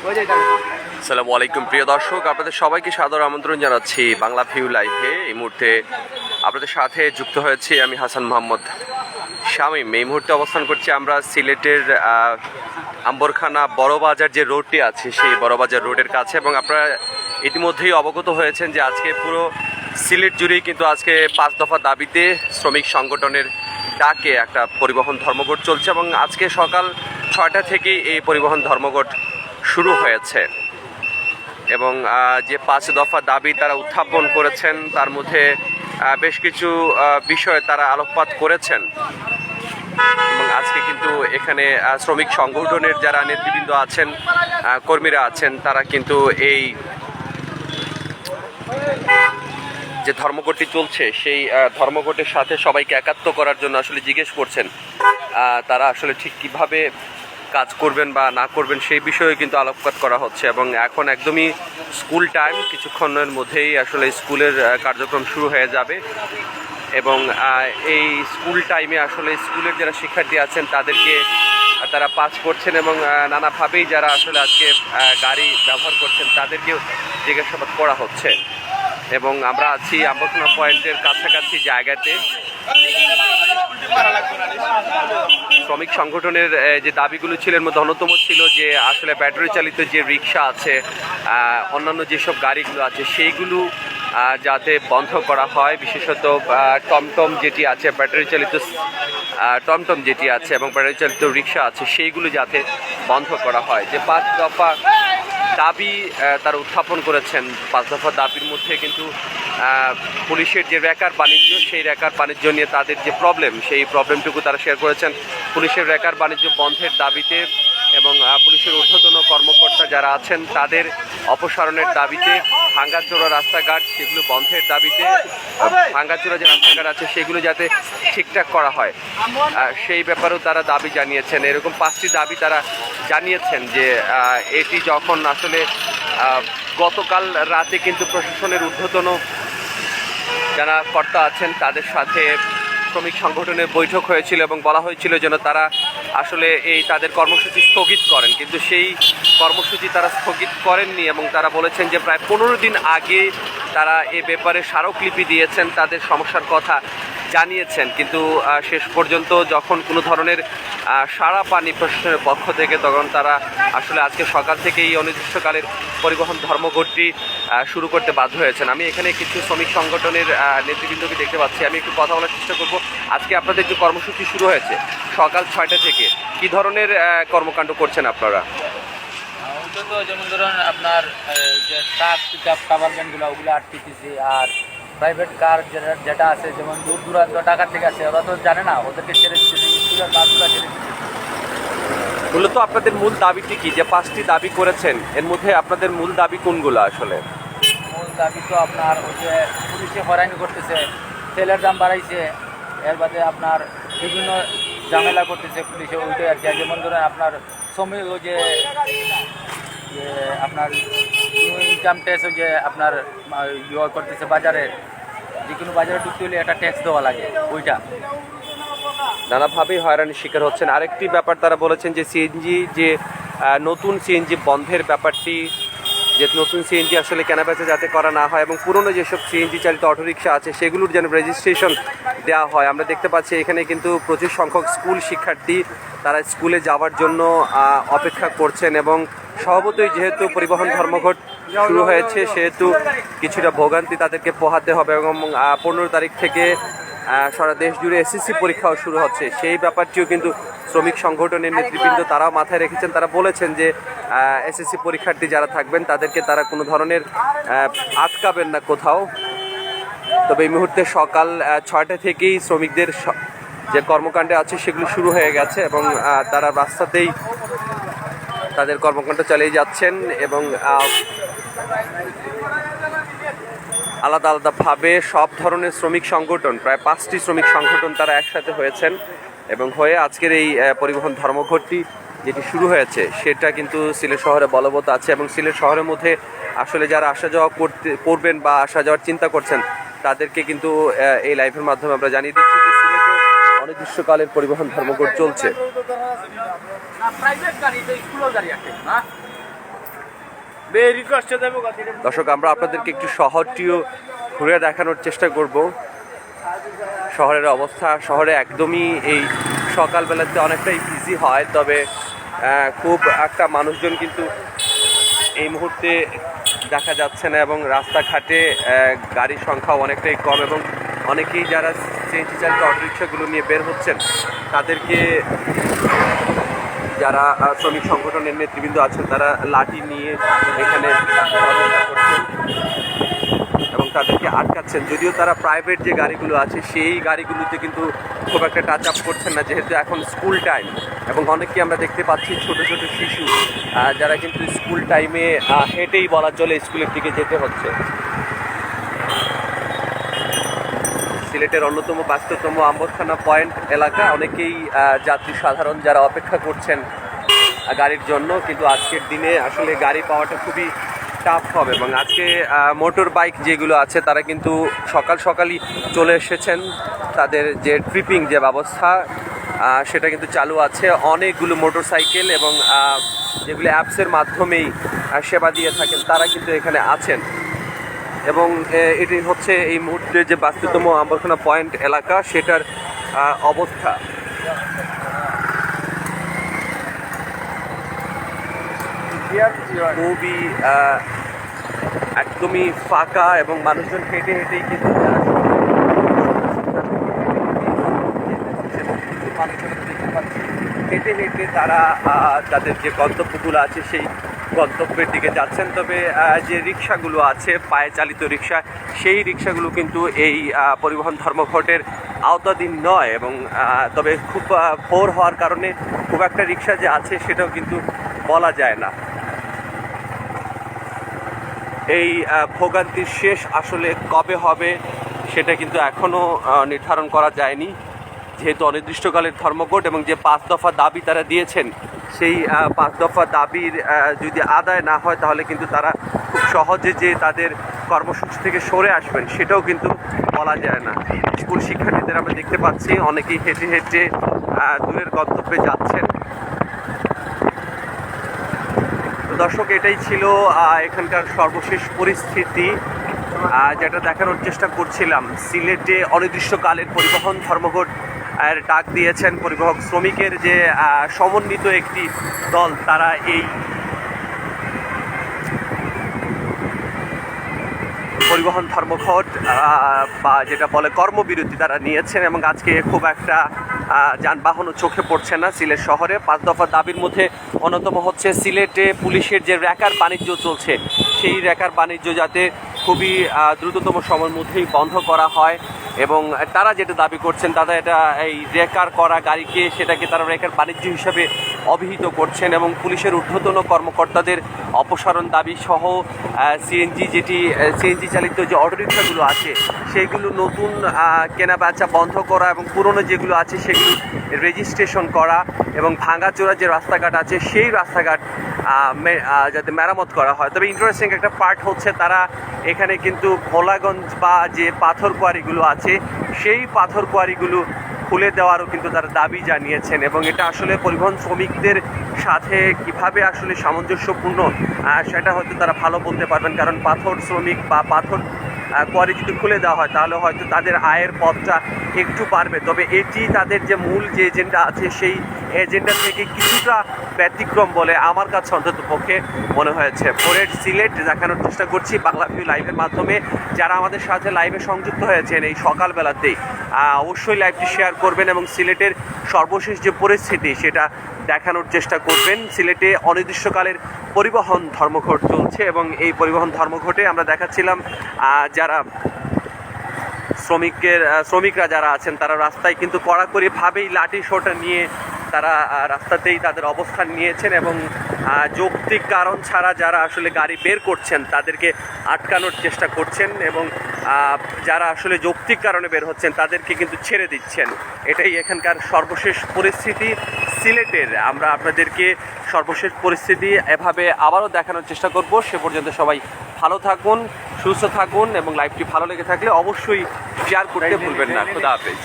আসসালামু আলাইকুম প্রিয় দর্শক, আপনাদের সবাইকে সাদর আমন্ত্রণ জানাচ্ছি বাংলা ভিউ লাইভে। এই মুহূর্তে আপনাদের সাথে যুক্ত হয়েছি আমি হাসান মোহাম্মদ শামীম। এই মুহূর্তে অবস্থান করছি আমরা সিলেটের আম্বরখানা বড়বাজার যে রোডটি আছে সেই বড়বাজার রোডের কাছে, এবং আপনারা ইতিমধ্যেই অবগত হয়েছেন যে আজকে পুরো সিলেট জুড়েই কিন্তু আজকে 5 দফা দাবিতে শ্রমিক সংগঠনের ডাকে একটা পরিবহন ধর্মঘট চলছে, এবং আজকে সকাল 6টা থেকেই এই পরিবহন ধর্মঘট শুরু হয়েছে। এবং যে 5 দফা দাবি তারা উত্থাপন করেছেন তার মধ্যে বেশ কিছু বিষয়ে তারা আলোকপাত করেছেন, এবং আজকে কিন্তু এখানে শ্রমিক সংগঠনের যারা নেতৃবৃন্দ আছেন, কর্মীরা আছেন, তারা কিন্তু এই যে ধর্মঘটটি চলছে সেই ধর্মঘটের সাথে সবাইকে একাত্ম করার জন্য আসলে জিজ্ঞেস করছেন তারা আসলে ঠিক কিভাবে কাজ করবেন বা না করবেন সেই বিষয়ে কিন্তু আলোকপাত করা হচ্ছে। এবং এখন একদমই স্কুল টাইম, কিছুক্ষণের মধ্যেই আসলে স্কুলের কার্যক্রম শুরু হয়ে যাবে, এবং এই স্কুল টাইমে আসলে স্কুলের যারা শিক্ষার্থী আছেন তাদেরকে তারা পাস করছেন, এবং নানাভাবেই যারা আসলে আজকে গাড়ি ব্যবহার করছেন তাদেরকেও জিজ্ঞাসাবাদ করা হচ্ছে। এবং আমরা আছি আম্বরখানা পয়েন্টের কাছাকাছি জায়গাতে। শ্রমিক সংগঠনের যে দাবিগুলো ছিল এর মধ্যে অন্যতম ছিল যে আসলে ব্যাটারি চালিত যে রিক্সা আছে, অন্যান্য যেসব গাড়িগুলো আছে সেইগুলো যাতে বন্ধ করা হয়, বিশেষত টমটম যেটি আছে, ব্যাটারি চালিত টমটম যেটি আছে এবং ব্যাটারি চালিত রিক্সা আছে সেইগুলো যাতে বন্ধ করা হয়। যে 5 দফা দাবি তারা উত্থাপন করেছেন, 5 দফা দাবির মধ্যে কিন্তু পুলিশের যে রেকার বাণিজ্য, সেই রেকার বাণিজ্য নিয়ে তাদের যে প্রবলেম, সেই প্রবলেমটুকু তারা শেয়ার করেছেন। পুলিশের রেকার বাণিজ্য বন্ধের দাবিতে এবং পুলিশের ঊর্ধ্বতন কর্মকর্তা যারা আছেন তাদের অপসারণের দাবিতে, ভাঙ্গাচোরা রাস্তাঘাট সেগুলো বন্ধের দাবিতে, ভাঙ্গাচোরা যে রাস্তাঘাট আছে সেগুলো যাতে ঠিকঠাক করা হয় সেই ব্যাপারেও তারা দাবি জানিয়েছেন। এরকম 5টি দাবি তারা জানিয়েছেন যে এটি যখন আসলে গতকাল রাতে কিন্তু প্রশাসনের ঊর্ধ্বতন যারা কর্তা আছেন তাদের সাথে শ্রমিক সংগঠনের বৈঠক হয়েছিল, এবং বলা হয়েছিল যেন তারা আসলে এই তাদের কর্মসূচি স্থগিত করেন, কিন্তু সেই কর্মসূচি তারা স্থগিত করেননি। এবং তারা বলেছেন যে প্রায় 15 দিন আগে তারা এ ব্যাপারে স্মারকলিপি দিয়েছেন, তাদের সমস্যার কথা জানিয়েছেন, কিন্তু শেষ পর্যন্ত যখন কোনো ধরনের সাড়া পানি প্রশাসনের পক্ষ থেকে, তখন তারা আসলে আজকে সকাল থেকে এই অনির্দিষ্টকালের পরিবহন ধর্মঘটটি শুরু করতে বাধ্য হয়েছেন। আমি এখানে কিছু শ্রমিক সংগঠনের নেতৃবৃন্দকে দেখতে পাচ্ছি, আমি একটু কথা বলার চেষ্টা করব। আজকে আপনাদের যে কর্মসূচি শুরু হয়েছে সকাল 6টা থেকে, কি ধরনের কর্মকাণ্ড করছেন আপনারা? যেমন ধরুন আপনার যে ট্রাক পিকআপ কাভার ভ্যানগুলো ওগুলো আটকেছি, আর প্রাইভেট কার যেটা আছে যেমন দূর দূরান্ত ঢাকা থেকে আছে ওরা তো জানে না, ওদেরকে ছেড়ে দিচ্ছে, স্কুলের বাসগুলো ছেড়ে দিচ্ছে। মূলত আপনাদের মূল দাবিটি কি? যে 5টি দাবি করেছেন এর মধ্যে আপনাদের মূল দাবি কোনগুলো? আসলে মূল দাবি তো আপনার ওই যে পুলিশে হয়রানি করতেছে, তেলের দাম বাড়াইছে, এর বাদে আপনার বিভিন্ন ঝামেলা করতেছে পুলিশে, ওইটাই আর কি। যেমন ধরেন আপনার শ্রমিক ওই যে আপনার ইনকাম ট্যাক্স ওই যে আপনার ইয়ে করতেছে, বাজারে যে কোনো বাজারে ঢুকতে হলে একটা ট্যাক্স দেওয়া লাগে, ওইটা নানাভাবেই হয়রানির শিকার হচ্ছেন। আরেকটি ব্যাপার তারা বলেছেন যে সিএনজি যে নতুন সিএনজি বন্ধের ব্যাপারটি, যে নতুন সিএনজি আসলে কেনাবেচা যাতে করা না হয়, এবং পুরনো যেসব সিএনজি চালিত অটোরিকশা আছে সেগুলোর যেন রেজিস্ট্রেশন দেওয়া হয়। আমরা দেখতে পাচ্ছি এখানে কিন্তু প্রচুর সংখ্যক স্কুল শিক্ষার্থী তারা স্কুলে যাওয়ার জন্য অপেক্ষা করছেন, এবং স্বভাবতই যেহেতু পরিবহন ধর্মঘট শুরু হয়েছে সেহেতু কিছুটা ভোগান্তি তাদেরকে পোহাতে হবে। এবং 15 তারিখ থেকে সারা দেশ জুড়ে এসএসসি পরীক্ষাও শুরু হচ্ছে, সেই ব্যাপারটিও কিন্তু শ্রমিক সংগঠনের নেতৃবৃন্দ তারাও মাথায় রেখেছেন। তারা বলেছেন যে এসএসসি পরীক্ষার্থী যারা থাকবেন তাদেরকে তারা কোনো ধরনের আটকাবেন না কোথাও। তবে এই মুহূর্তে সকাল 6টা থেকেই শ্রমিকদের যে কর্মকাণ্ডে আছে সেগুলো শুরু হয়ে গেছে, এবং তারা রাস্তাতেই তাদের কর্মকাণ্ড চালিয়ে যাচ্ছেন, এবং আলাদা আলাদাভাবে সব ধরনের শ্রমিক সংগঠন, প্রায় 5টি শ্রমিক সংগঠন তারা একসাথে হয়েছেন, এবং হয়ে আজকের এই পরিবহন ধর্মঘটটি যেটি শুরু হয়েছে সেটা কিন্তু সিলেট শহরে বলবৎ আছে। এবং সিলেট শহরের মধ্যে আসলে যারা আসা যাওয়া করবেন বা আসা যাওয়ার চিন্তা করছেন তাদেরকে কিন্তু এই লাইভের মাধ্যমে আমরা জানিয়ে দিচ্ছি যে সিলেটে অনির্দিষ্টকালের পরিবহন ধর্মঘট চলছে। দর্শক, আমরা আপনাদেরকে একটু শহরটিও ঘুরে দেখানোর চেষ্টা করব। শহরের অবস্থা, শহরে একদমই এই সকালবেলাতে অনেকটাই বিজি হয়, তবে খুব একটা মানুষজন কিন্তু এই মুহূর্তে দেখা যাচ্ছে না এবং রাস্তাঘাটে গাড়ির সংখ্যাও অনেকটাই কম এবং অনেকেই যারা সিএনজি চালিত অটোরিকশাগুলো নিয়ে বের হচ্ছেন তাদেরকে যারা শ্রমিক সংগঠনের নেতৃবৃন্দ আছেন তারা লাঠি নিয়ে এখানে সহযোগিতা করছেন এবং তাদেরকে আটকাচ্ছেন। যদিও তারা প্রাইভেট যে গাড়িগুলো আছে সেই গাড়িগুলোতে কিন্তু খুব একটা টাচ আপ করছেন না, যেহেতু এখন স্কুল টাইম এবং অনেকেই আমরা দেখতে পাচ্ছি ছোট ছোট শিশু যারা কিন্তু স্কুল টাইমে হেঁটেই বলা চলে স্কুলের দিকে যেতে হচ্ছে। সিলেটের অন্যতম ব্যস্ততম আম্বরখানা পয়েন্ট এলাকা, অনেকেই যাত্রী সাধারণ যারা অপেক্ষা করছেন গাড়ির জন্য, কিন্তু আজকের দিনে আসলে গাড়ি পাওয়াটা খুবই টাফ হবে এবং আজকে মোটর বাইক যেগুলো আছে তারা কিন্তু সকাল সকালই চলে এসেছেন। তাদের যে ট্রিপিং যে ব্যবস্থা সেটা কিন্তু চালু আছে। অনেকগুলো মোটর সাইকেল এবং যেগুলো অ্যাপসের মাধ্যমেই সেবা দিয়ে থাকেন তারা কিন্তু এখানে আছেন এবং এটি হচ্ছে এই মুহূর্তে যে ব্যস্ততম আম্বরখানা পয়েন্ট এলাকা সেটার অবস্থা। খুবই একদমই ফাঁকা এবং মানুষজন হেঁটে হেঁটেই কিন্তু হেঁটে হেঁটে তারা তাদের যে গন্তব্যগুলো আছে সেই গন্তব্যের দিকে যাচ্ছেন। তবে যে রিক্সাগুলো আছে পায়ে চালিত রিক্সা, সেই রিক্সাগুলো কিন্তু এই পরিবহন ধর্মঘটের আওতাধীন নয় এবং তবে খুব ভোর হওয়ার কারণে খুব একটা রিক্সা যে আছে সেটাও কিন্তু বলা যায় না। এই ভোগান্তির শেষ আসলে কবে হবে সেটা কিন্তু এখনও নির্ধারণ করা যায়নি, যেহেতু অনির্দিষ্টকালের ধর্মঘট এবং যে 5 দফা দাবি তারা দিয়েছেন সেই 5 দফা দাবির যদি আদায় না হয় তাহলে কিন্তু তারা খুব সহজে যে তাদের কর্মসূচি থেকে সরে আসবেন সেটাও কিন্তু বলা যায় না। স্কুল শিক্ষার্থীদের আমরা দেখতে পাচ্ছি অনেকেই হেঁটে হেঁটে দূরের গন্তব্যে যাচ্ছেন। দর্শক, এটাই ছিল এখানকার সর্বশেষ পরিস্থিতি যেটা দেখানোর চেষ্টা করছিলাম। সিলেটে অনির্দিষ্টকালের পরিবহন ধর্মঘট ডাক দিয়েছেন পরিবহন শ্রমিকের যে সমন্বিত একটি দল, তারা এই পরিবহন ধর্মঘট বা যেটা বলে কর্মবিরতি তারা নিয়েছেন এবং আজকে খুব একটা যানবাহনও চোখে পড়ছে না সিলেট শহরে। 5 দফা দাবির মধ্যে অন্যতম হচ্ছে সিলেটে পুলিশের যে র্যাকার বাণিজ্য চলছে সেই র্যাকার বাণিজ্য যাতে খুবই দ্রুততম সময়ের মধ্যেই বন্ধ করা হয় এবং তারা যেটা দাবি করছেন তারা এটা এই রেকার করা গাড়িকে সেটাকে তারা রেকার বাণিজ্য হিসাবে অভিহিত করছেন এবং পুলিশের ঊর্ধ্বতন কর্মকর্তাদের অপসারণ দাবি সহ সিএনজি চালিত যে অটোরিকশাগুলো আছে সেগুলো নতুন কেনা বেচা বন্ধ করা এবং পুরনো যেগুলো আছে সেগুলো রেজিস্ট্রেশন করা এবং ভাঙাচোরা যে রাস্তাঘাট আছে সেই রাস্তাঘাট যাতে মেরামত করা হয়। তবে ইন্টারেস্টিং একটা পার্ট হচ্ছে তারা এখানে কিন্তু ভোলাগঞ্জ বা যে পাথর কোয়ারিগুলো আছে সেই পাথর কোয়ারিগুলো খুলে দেওয়ারও কিন্তু তারা দাবি জানিয়েছেন এবং এটা আসলে পরিবহন শ্রমিকদের সাথে কিভাবে আসলে সামঞ্জস্যপূর্ণ সেটা হয়তো তারা ভালো বলতে পারবেন, কারণ পাথর শ্রমিক বা পাথর কোয়ারি যদি খুলে দেওয়া হয় তাহলে হয়তো তাদের আয়ের পথটা একটু বাড়বে। তবে এটি তাদের যে মূল যে এজেন্ডা আছে সেই এজেন্ডা থেকে কিছুটা ব্যতিক্রম বলে আমার কাছে অন্তত পক্ষে মনে হয়েছে। ফোরেট সিলেট দেখানোর চেষ্টা করছি বাংলা ভিউ লাইভের মাধ্যমে। যারা আমাদের সাথে লাইভে সংযুক্ত হয়েছেন এই সকালবেলাতেই অবশ্যই লাইভটি শেয়ার করবেন এবং সিলেটের সর্বশেষ যে পরিস্থিতি সেটা দেখানোর চেষ্টা করবেন। সিলেটে অনির্দিষ্টকালের পরিবহন ধর্মঘট চলছে এবং এই পরিবহন ধর্মঘটে আমরা দেখাচ্ছিলাম যারা শ্রমিকরা যারা আছেন তারা রাস্তায় কিন্তু কড়াকড়িভাবেই লাঠি সোঁটা নিয়ে তারা রাস্তাতেই তাদের অবস্থান নিয়েছেন এবং যৌক্তিক কারণ ছাড়া যারা আসলে গাড়ি বের করছেন তাদেরকে আটকানোর চেষ্টা করছেন এবং যারা আসলে যৌক্তিক কারণে বের হচ্ছেন তাদেরকে কিন্তু ছেড়ে দিচ্ছেন। এটাই এখানকার সর্বশেষ পরিস্থিতি সিলেটের। আমরা আপনাদেরকে সর্বশেষ পরিস্থিতি এভাবে আবারও দেখানোর চেষ্টা করব। সে পর্যন্ত সবাই ভালো থাকুন, সুস্থ থাকুন এবং লাইভটি ভালো লেগে থাকলে অবশ্যই শেয়ার করতে ভুলবেন না। খোদা হাফেজ।